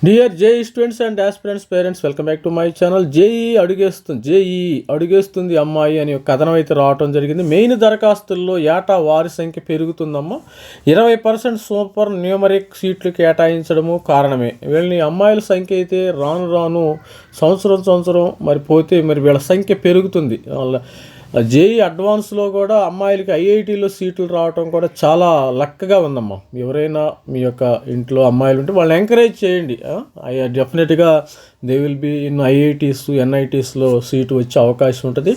Dear JEE students and aspirants parents, welcome back to my channel. JEE అడుగేస్తుంది అమ్మాయి అని ఒక కథనం అయితే రావడం జరిగింది. మెయిన్ దరఖాస్తుల్లో ఏటా వారి సంఖ్య పెరుగుతుందమ్మా. 20% సూపర్ న్యూమరిక్ సీట్లు కేటాయించడము కారణమే. వీళ్ళని అమ్మాయిల సంఖ్య అయితే రాను సంవత్సరం మరి పోతే మరి వీళ్ళ సంఖ్య పెరుగుతుంది. వాళ్ళ జేఈ అడ్వాన్స్లో కూడా అమ్మాయిలకి ఐఐటీలో సీట్లు రావడం కూడా చాలా లక్కగా ఉందమ్మా. ఎవరైనా మీ యొక్క ఇంట్లో అమ్మాయిలు ఉంటే వాళ్ళని ఎంకరేజ్ చేయండి. డెఫినెట్గా they will be in IITs ఎన్ఐటీస్లో సీటు వచ్చే అవకాశం ఉంటుంది.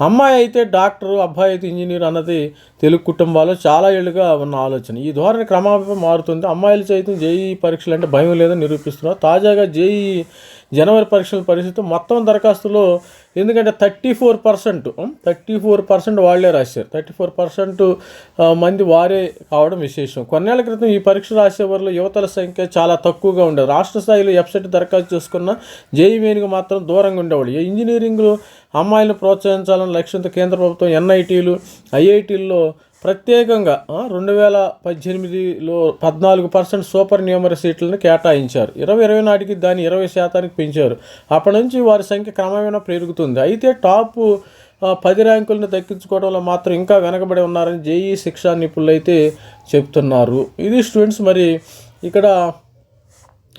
అమ్మాయి అయితే డాక్టరు, అబ్బాయి అయితే ఇంజనీర్ అన్నది తెలుగు కుటుంబాల్లో చాలా ఏళ్ళుగా ఉన్న ఆలోచన. ఈ ధోరణి క్రమాపై మారుతుంది. అమ్మాయిలు సైతం జేఈ పరీక్షలు అంటే భయం లేదని నిరూపిస్తున్నారు. తాజాగా జేఈ జనవరి పరీక్షల పరిస్థితి మొత్తం దరఖాస్తులో ఎందుకంటే 34% వాళ్ళే రాశారు. 34% మంది వారే కావడం విశేషం. కొన్నేళ్ల క్రితం ఈ పరీక్ష రాసేవారిలో యువతల సంఖ్య చాలా తక్కువగా ఉండేది. రాష్ట్ర స్థాయిలో వెబ్సైట్ దరఖాస్తు చేసుకున్న జేఈ మెయిన్కి మాత్రం దూరంగా ఉండేవాళ్ళు. ఇంజనీరింగ్లో అమ్మాయిలను ప్రోత్సహించాలని లక్ష్యంతో కేంద్ర ప్రభుత్వం ఎన్ఐటీలు ఐఐటీల్లో ప్రత్యేకంగా 2018లో 14% సూపర్ న్యూమరీ సీట్లను కేటాయించారు. 2020 నాటికి దాన్ని 20% పెంచారు. అప్పటి నుంచి వారి సంఖ్య క్రమేణా పెరుగుతుంది. అయితే టాప్ 10 ర్యాంకులను దక్కించుకోవడంలో మాత్రం ఇంకా వెనకబడి ఉన్నారని జేఈ శిక్షా నిపుణులు అయితే చెప్తున్నారు. ఇది స్టూడెంట్స్. మరి ఇక్కడ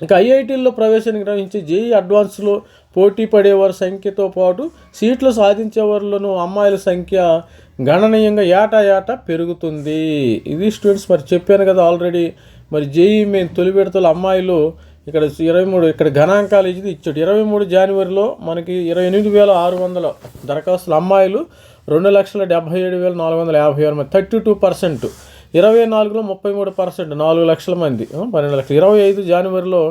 ఇంకా ఐఐటీల్లో ప్రవేశానికి నిర్వహించే జేఈ అడ్వాన్స్లో పోటీ పడేవారి సంఖ్యతో పాటు సీట్లు సాధించేవారిలోనూ అమ్మాయిల సంఖ్య గణనీయంగా ఏటా పెరుగుతుంది. ఇది స్టూడెంట్స్. మరి చెప్పాను కదా ఆల్రెడీ. మరి జేఈ మెయిన్ తొలి విడతల అమ్మాయిలు ఇక్కడ 23 ఇక్కడ గణాంకాలు ఇచ్చాడు. 23 జనవరిలో మనకి 28,600 దరఖాస్తులు. అమ్మాయిలు 2,77,456 మంది, 32%. 24లో 33%, 4 లక్షల మంది, 12 లక్షలు. 25 జనవరిలో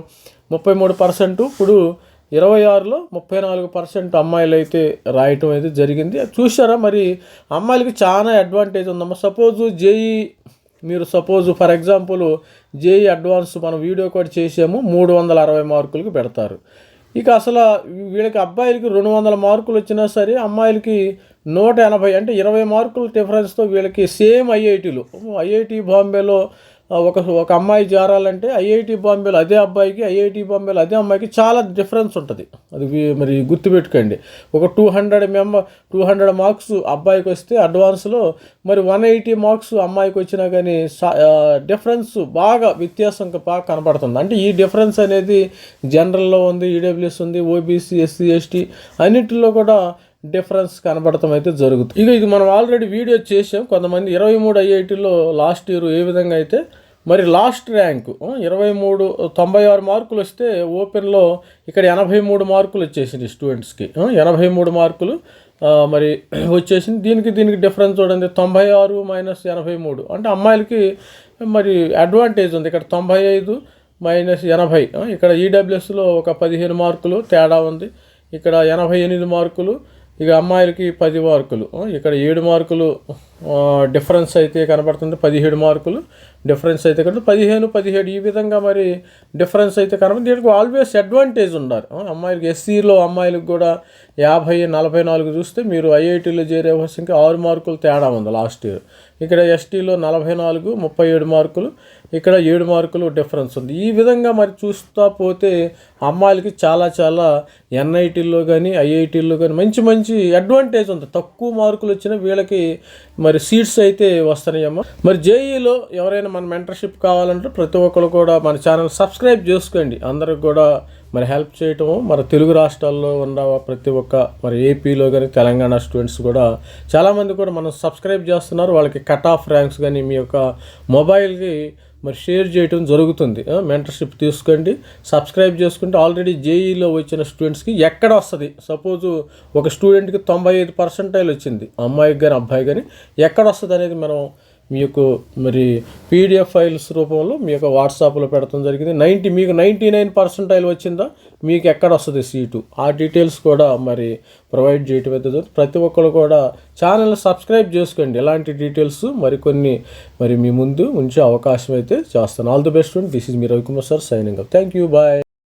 33%. ఇప్పుడు 26లో 34% అమ్మాయిలు అయితే రాయటం అయితే జరిగింది. చూసారా, మరి అమ్మాయిలకి చాలా అడ్వాంటేజ్ ఉందమ్మా. మీరు ఫర్ ఎగ్జాంపుల్ జేఈ అడ్వాన్స్ మనం వీడియో కూడా చేసాము, 360 మార్కులకి పెడతారు. ఇక అసలు వీళ్ళకి అబ్బాయిలకి 200 మార్కులు వచ్చినా సరే అమ్మాయిలకి 180 అంటే 20 మార్కుల డిఫరెన్స్తో వీళ్ళకి సేమ్ ఐఐటి బాంబేలో ఒక అమ్మాయి చేరాలంటే ఐఐటి బాంబేలో అదే అబ్బాయికి, ఐఐటి బాంబేలో అదే అమ్మాయికి చాలా డిఫరెన్స్ ఉంటుంది. అది మరి గుర్తుపెట్టుకోండి. ఒక 200 మార్క్స్ అబ్బాయికి వస్తే అడ్వాన్స్లో మరి 180 మార్క్స్ అమ్మాయికి వచ్చినా కానీ డిఫరెన్స్ వ్యత్యాసం బాగా కనపడుతుంది. అంటే ఈ డిఫరెన్స్ అనేది జనరల్లో ఉంది, ఈడబ్ల్యూఎస్ ఉంది, ఓబీసీ, ఎస్సీ, ఎస్టీ అన్నింటిలో కూడా డిఫరెన్స్ కనబడటం అయితే జరుగుతుంది. ఇది మనం ఆల్రెడీ వీడియో చేసాం. కొంతమంది 23 ఐఐటీలో లాస్ట్ ఇయర్ ఏ విధంగా అయితే మరి లాస్ట్ ర్యాంకు 96 మార్కులు వస్తే ఓపెన్లో ఇక్కడ 83 మార్కులు వచ్చేసింది స్టూడెంట్స్కి. 83 మార్కులు మరి వచ్చేసింది. దీనికి డిఫరెన్స్ చూడండి, 96 - 83 అంటే అమ్మాయిలకి మరి అడ్వాంటేజ్ ఉంది. ఇక్కడ 95 - 80. ఇక్కడ ఈడబ్ల్యూఎస్లో ఒక 15 మార్కులు తేడా ఉంది. ఇక్కడ 88 మార్కులు. ఇక అమ్మాయిలకి 10 మార్కులు. ఇక్కడ 7 మార్కులు డిఫరెన్స్ అయితే కనబడుతుంది. 17 మార్కులు డిఫరెన్స్ అయితే కనుక 15, 17 ఈ విధంగా మరి డిఫరెన్స్ అయితే కనబడుతుంది. దీనికి ఆల్వేస్ అడ్వాంటేజ్ ఉండాలి. అమ్మాయిలకి ఎస్సీలో అమ్మాయిలకు కూడా 50, 44 చూస్తే మీరు ఐఐటీలో చేరే వర్షంకి 6 మార్కులు తేడా ఉంది లాస్ట్ ఇయర్. ఇక్కడ ఎస్టీలో 44, 37 మార్కులు. ఇక్కడ 7 మార్కులు డిఫరెన్స్ ఉంది. ఈ విధంగా మరి చూస్తూ పోతే అమ్మాయిలకి చాలా ఎన్ఐటీల్లో కానీ ఐఐటీల్లో కానీ మంచి అడ్వాంటేజ్ ఉంది. తక్కువ మార్కులు వచ్చిన వీళ్ళకి మరి సీట్స్ అయితే వస్తున్నాయమ్మా. మరి జేఈలో ఎవరైనా మన మెంటర్షిప్ కావాలంటే ప్రతి ఒక్కరు కూడా మన ఛానల్ సబ్స్క్రైబ్ చేసుకోండి. అందరికి కూడా మరి హెల్ప్ చేయటము. మరి తెలుగు రాష్ట్రాల్లో ఉన్న ప్రతి ఒక్క మరి ఏపీలో కానీ తెలంగాణ స్టూడెంట్స్ కూడా చాలామంది కూడా మనం సబ్స్క్రైబ్ చేస్తున్నారు. వాళ్ళకి కట్ ఆఫ్ ర్యాంక్స్ కానీ మీ యొక్క మొబైల్కి మరి షేర్ చేయడం జరుగుతుంది. మెంటర్షిప్ తీసుకోండి, సబ్స్క్రైబ్ చేసుకుంటే ఆల్రెడీ జేఈలో వచ్చిన స్టూడెంట్స్కి ఎక్కడ వస్తుంది. సపోజు ఒక స్టూడెంట్కి 95% వచ్చింది, అమ్మాయికి కానీ అబ్బాయి కానీ, ఎక్కడ వస్తుంది అనేది మనం మీకు మరి పీడిఎఫ్ ఫైల్స్ రూపంలో మీ యొక్క వాట్సాప్లో పెడతాం జరిగింది. మీకు 99% వచ్చిందా, మీకు ఎక్కడ వస్తుంది సీటు, ఆ డీటెయిల్స్ కూడా మరి ప్రొవైడ్ చేయటం అయితే ప్రతి ఒక్కరు కూడా ఛానల్ సబ్స్క్రైబ్ చేసుకోండి. ఇలాంటి డీటెయిల్స్ మరికొన్ని మరి మీ ముందు ఉంచే అవకాశం అయితే చేస్తాను. All the best. This is me Ravikumar sir signing up. Thank you. Bye.